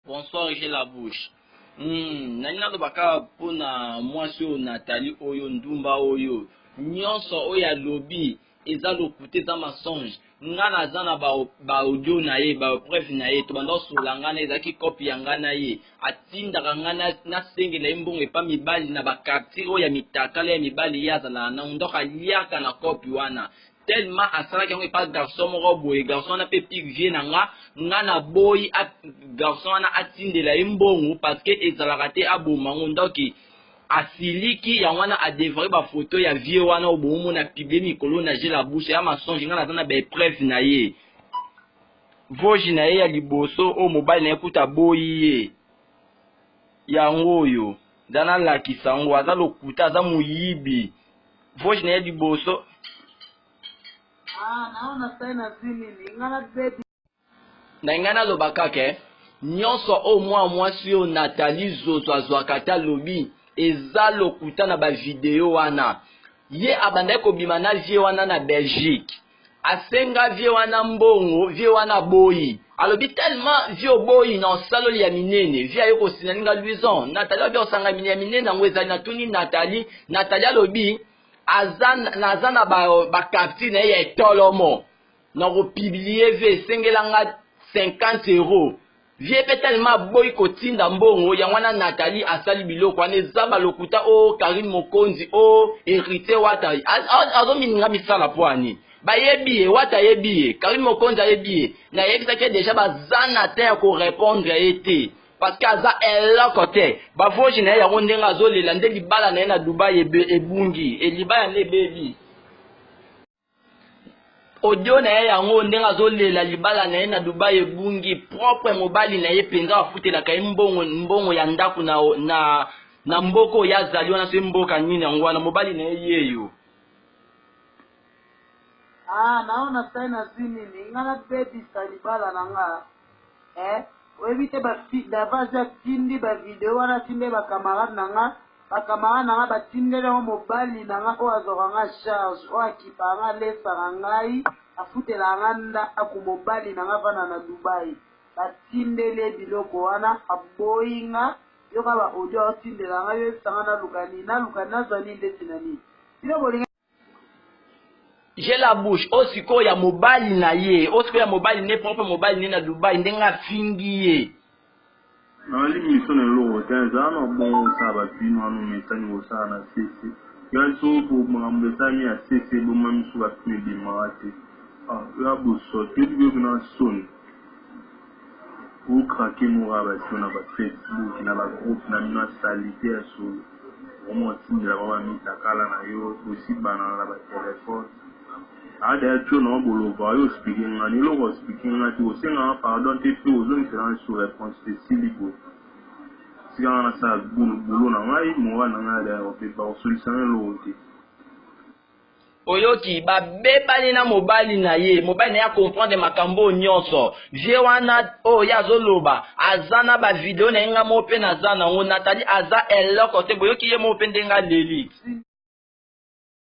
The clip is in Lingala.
Bonsoir, j'ai la bouche. Nanya do baka pona mwasi o Nathalie oyo ndumba oyo. Nyonso oya lobby eza lokute za mensonge. Ngana zana ba audio na ye, ba preuve na ye, to bando solangana ezaki copy yangana ye. Atinda ngana na senge na imbongo epa mibali na ba quartier oya mitakala ya mibali yaza na ndoka liaka na copy wana. Tellement asala yango epa garçon moko boye garçon na pe pik vie na nga na boy garçon na atindela imbongo parce que ezalaka te abomango ndoki asiliki yango wana adevre ba photo ya vie wana obomo na publier mikolo na j'ai la bouche ya mensonge nga na tana ba preuve na ye voji na ye ya liboso o mobile na ekuta boy ye yango oyo dana lakisa ngo aza lokuta aza muyibi voji na ye liboso naona sana zini ngana baby na ngana lobaka ke nyonso o mwasi o Nathalie zozo azwakata lobi eza lokuta na ba video wana ye abanda ko bima na vie wana na Belgique asenga vie wana mbongo vie wana boyi alobi tellement vie boyi na salo ya minene vie ayo ko sinaninga luison Nathalie obi osanga minene na ngweza na tuni Nathalie alobi azana ba capture na ye tolomo na ko publier ve sengelanga 50 €. Vie pe tellement boy ko tinda mbongo ya wana Nathalie asali biloko ane zaba lokuta o Karim Mokonzi o hérité wata azo mininga misala poani ba yebi wata yebi Karim Mokonzi yebi na yebisa ke déjà bazana te ko répondre été parce que aza côté ba voji na ya ndenga azolela nde libala na na Dubai ebungi libala ne baby audio na ye yango ndenga azolela libala na ye na Dubai ebungi propre mobali na ye penza afutela ka mbongo ya ndaku na mboko ya zali wana se mboka nini yango wana mobali na ye yeyo naona sana zini ngana baby salibala nanga webite ba davaza tindi ba video wana tinde ba camarade nanga batindele ngo mobali nanga o azokanga charge o akipanga lesa ngai afutela nganda akumobali nanga vana na Dubai batindele biloko wana aboyinga yoka ba audio otindela ngai sanga na lukani nazani ndetinani bilo j'ai la bouche osiko ya mobali na ye osiko ya mobali ne propre mobali ne na Dubai ndenga fingi ye Nali mission lo hotel no bon sa ba pino anu metani wo sa na sisi ya so bo mambe tani ya sisi bo mami su ba pino bi mawate ya bo so te bi na son ou craquer mo ba sur na ba Facebook na ba groupe na mina salitaire so o mo tinda ba mi takala na yo aussi bana na ba téléphone ada tu no bolo ba yo speaking na ni lo speaking na ti o se na pardon te tu o zo différence sur réponse de siligo si on a ça bolo na ngai mo wana ngale o pe ba solution lo ti oyoki ba bebali na mobali na ye ya comprendre makambo nyonso vie wana o ya zoloba azana ba video na nga mo pe na zana ngo Nathalie aza eloko te boyoki ye mo pe ndenga leli